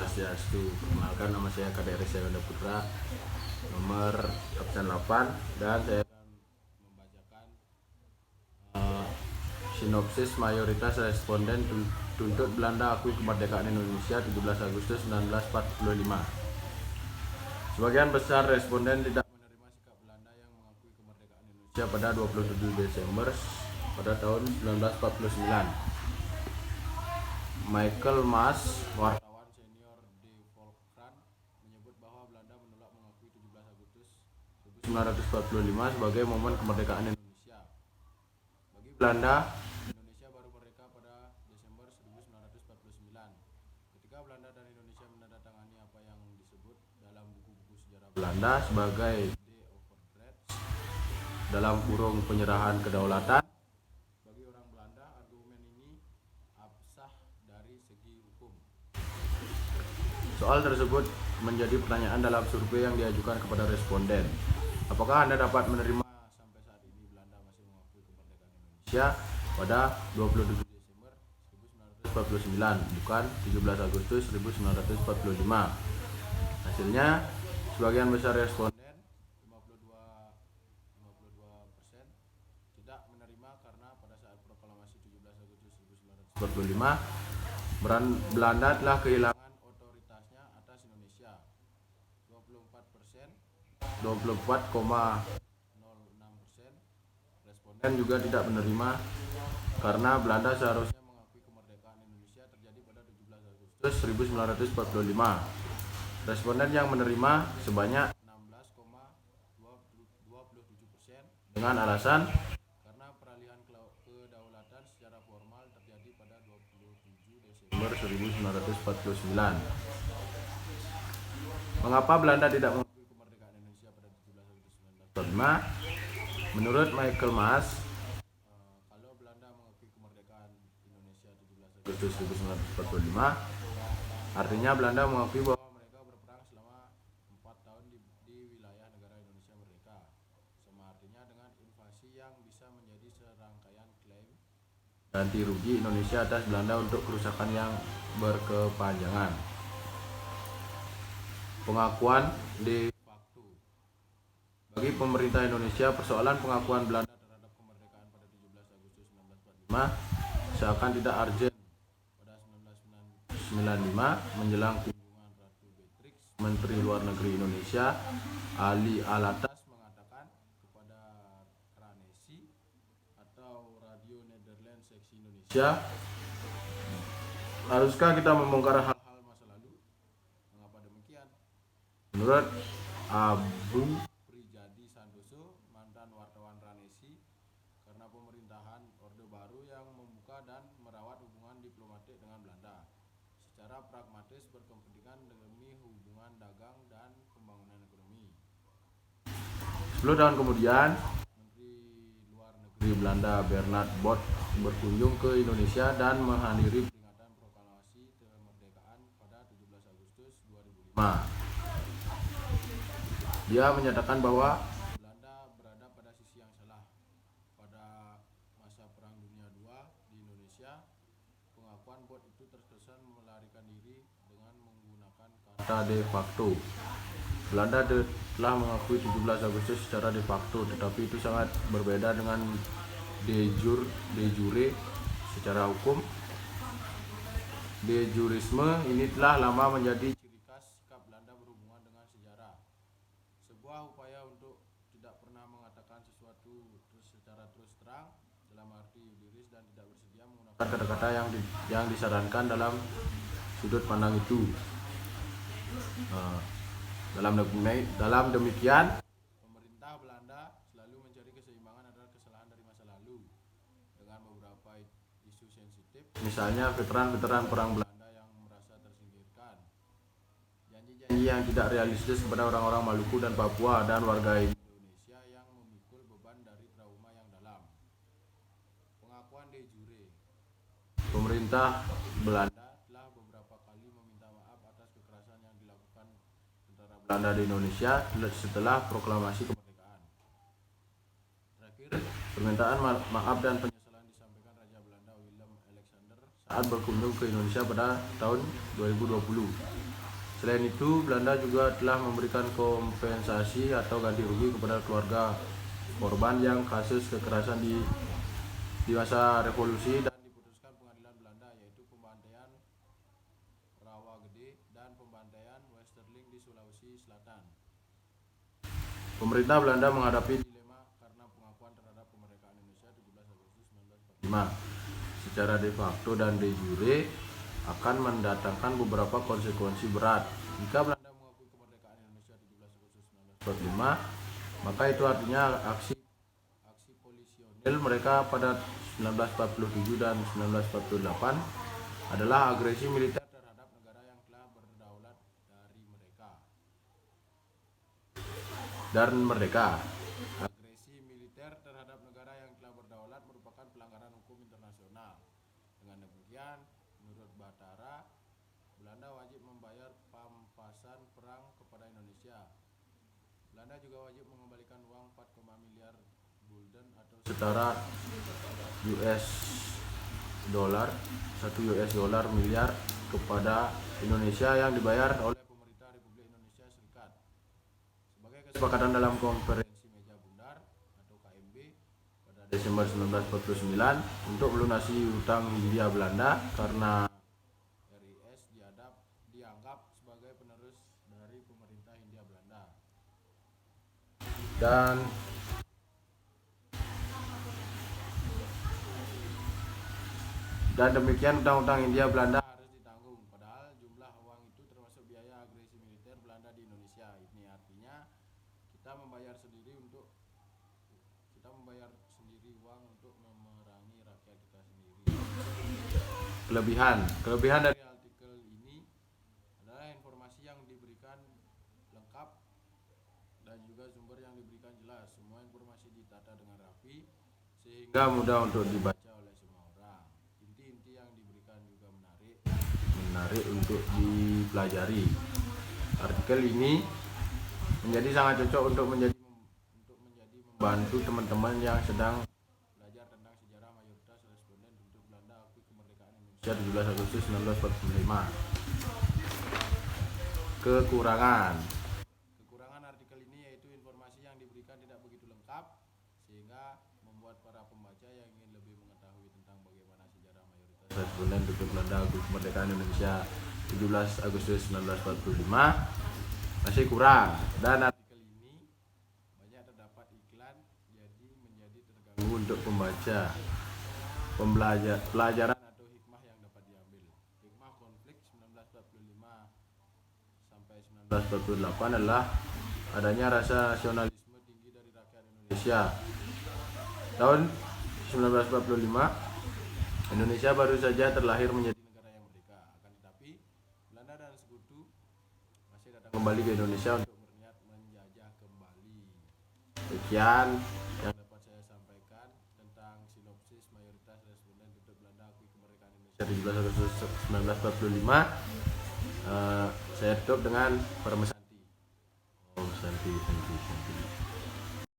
Swastiastu. Perkenalkan, nama saya KDRS Yonda Putra, nomor absen 8, dan saya akan membacakan sinopsis mayoritas responden tuntut Belanda akui kemerdekaan Indonesia 17 Agustus 1945. Sebagian besar responden tidak menerima sikap Belanda yang mengakui kemerdekaan Indonesia pada 27 Desember pada tahun 1949. Michael Mas, wartawan senior di Volkskrant, menyebut bahwa Belanda menolak mengakui 17 Agustus 1945 sebagai momen kemerdekaan Indonesia. Bagi Belanda, Indonesia baru merdeka pada Desember 1949. Ketika Belanda dan Indonesia menandatangani apa yang disebut dalam buku-buku sejarah Belanda sebagai Day of Regrets dalam kurung penyerahan kedaulatan, bagi orang Belanda argumen ini absah dari segi hukum. Soal tersebut menjadi pertanyaan dalam survei yang diajukan kepada responden. Apakah Anda dapat menerima sampai saat ini Belanda masih mengakui kemerdekaan Indonesia pada 27 Desember 1949, bukan 17 Agustus 1945? Hasilnya, sebagian besar responden 52% tidak menerima karena pada saat proklamasi 17 Agustus 1945 Belanda telah kehilangan otoritasnya atas Indonesia. 24,06% responden juga tidak menerima karena Belanda seharusnya mengakui kemerdekaan Indonesia terjadi pada 17 Agustus 1945. Responden yang menerima sebanyak 16,27% dengan alasan karena peralihan kedaulatan secara formal terjadi pada 27 Desember 1949. Mengapa Belanda tidak mengakui kemerdekaan Indonesia pada 17 Agustus 1945? Menurut Michael Mas, kalau Belanda mengakui kemerdekaan Indonesia 17 Agustus 1945, artinya Belanda mengakui bahwa mereka berperang selama 4 tahun di wilayah negara Indonesia merdeka. Sama artinya dengan invasi yang bisa menjadi serangkaian klaim ganti rugi Indonesia atas Belanda untuk kerusakan yang berkepanjangan. Pengakuan de facto. Bagi pemerintah Indonesia, persoalan pengakuan Belanda terhadap kemerdekaan pada 17 Agustus 1945 seakan tidak urgent. Pada 1995, menjelang kunjungan Ratu Beatrix, Menteri Luar Negeri Indonesia Ali Alatas mengatakan kepada RANESI atau Radio Nederland Seksi Indonesia, haruskah kita membongkar hal-hal masa lalu? Mengapa demikian? Menurut Abu Prijadi Santoso, mantan wartawan RANESI, karena pemerintahan Orde Baru yang membuka dan merawat hubungan diplomatik dengan Belanda secara pragmatis berkepentingan demi hubungan dagang dan pembangunan ekonomi. 10 tahun kemudian, Menteri Luar Negeri Belanda Bernard Bot berkunjung ke Indonesia dan menghadiri peringatan proklamasi kemerdekaan pada 17 Agustus 2005. Dia menyatakan bahwa Belanda berada pada sisi yang salah. Pada masa Perang Dunia II di Indonesia, pengakuan Bot itu terkesan melarikan diri dengan menggunakan kata de facto. Belanda telah mengakui 17 Agustus secara de facto, tetapi itu sangat berbeda dengan de jure secara hukum. De jurisme ini telah lama menjadi ciri khas sikap Belanda berhubungan dengan sejarah. Sebuah upaya untuk tidak pernah mengatakan sesuatu secara terus terang dalam arti yudiris dan tidak bersedia menggunakan kata-kata yang disarankan dalam sudut pandang itu. Dalam demikian, pemerintah Belanda selalu mencari keseimbangan antara kesalahan dari masa lalu dengan beberapa isu sensitif, misalnya veteran-veteran perang Belanda yang merasa tersingkirkan, janji-janji yang tidak realistis kepada orang-orang Maluku dan Papua dan warga Indonesia yang memikul beban dari trauma yang dalam. Pengakuan de jure. Pemerintah Belanda telah beberapa kali meminta maaf atas kekerasan yang dilakukan tentara Belanda di Indonesia setelah proklamasi kemerdekaan. Terakhir, permintaan maaf dan penyesalan disampaikan Raja Belanda Willem Alexander saat berkunjung ke Indonesia pada tahun 2020. Selain itu, Belanda juga telah memberikan kompensasi atau ganti rugi kepada keluarga korban yang kasus kekerasan di masa revolusi, dan diputuskan pengadilan Belanda, yaitu pembantaian Rawa Gede dan pembantaian Westerling di Sulawesi Selatan. Pemerintah Belanda menghadapi dilema karena pengakuan terhadap kemerdekaan Indonesia 17 Agustus 1945 secara de facto dan de jure akan mendatangkan beberapa konsekuensi berat. Jika Belanda mengakui kemerdekaan Indonesia 17 Agustus 1945, maka itu artinya aksi polisionil mereka pada 1947 dan 1948 adalah agresi militer terhadap negara yang telah berdaulat merdeka. Agresi militer terhadap negara yang telah berdaulat merupakan pelanggaran hukum internasional. Dengan demikian, menurut Batara, Belanda wajib membayar pampasan perang kepada Indonesia. Belanda juga wajib mengembalikan uang 4, miliar gulden atau setara $1 miliar kepada Indonesia yang dibayar oleh pemerintah Republik Indonesia Serikat sebagai kesepakatan dalam konferensi meja bundar atau KMB pada Desember 1949 untuk melunasi hutang Hindia Belanda, karena RIS dianggap sebagai penerus dari pemerintah Hindia Belanda. Dan demikian hutang-hutang Hindia Belanda harus ditanggung, padahal jumlah uang itu termasuk biaya agresi militer Belanda di Indonesia. Ini artinya kita membayar sendiri uang untuk memerangi rakyat kita sendiri. Kelebihan dari artikel ini adalah informasi yang diberikan lengkap dan juga sumber yang diberikan jelas. Semua informasi ditata dengan rapi sehingga mudah untuk dibaca oleh semua orang. Inti-inti yang diberikan juga menarik untuk dipelajari. Artikel ini menjadi sangat cocok untuk menjadi membantu teman-teman yang sedang belajar tentang sejarah mayoritas responden untuk Belanda akui kemerdekaan Indonesia 17 Agustus 1945. Kekurangan artikel ini yaitu informasi yang diberikan tidak begitu lengkap, sehingga membuat para pembaca yang ingin lebih mengetahui tentang bagaimana sejarah mayoritas responden untuk Belanda akui kemerdekaan Indonesia 17 Agustus 1945 masih kurang, dan artikel ini banyak terdapat iklan, jadi menjadi terganggu untuk pembaca. Pelajaran atau hikmah yang dapat diambil. Hikmah konflik 1945 sampai 1948 adalah adanya rasa nasionalisme tinggi dari rakyat Indonesia. Tahun 1945, Indonesia baru saja terlahir menjadi negara yang merdeka. Akan tetapi, Belanda dan Sekutu masih datang kembali ke Indonesia untuk berniat menjajah kembali. Sekian yang dapat saya sampaikan tentang sinopsis mayoritas responden untuk Belanda akui kemerdekaan Indonesia 17 Agustus 1945. Saya tutup dengan Parmesanti. Oh, Santi.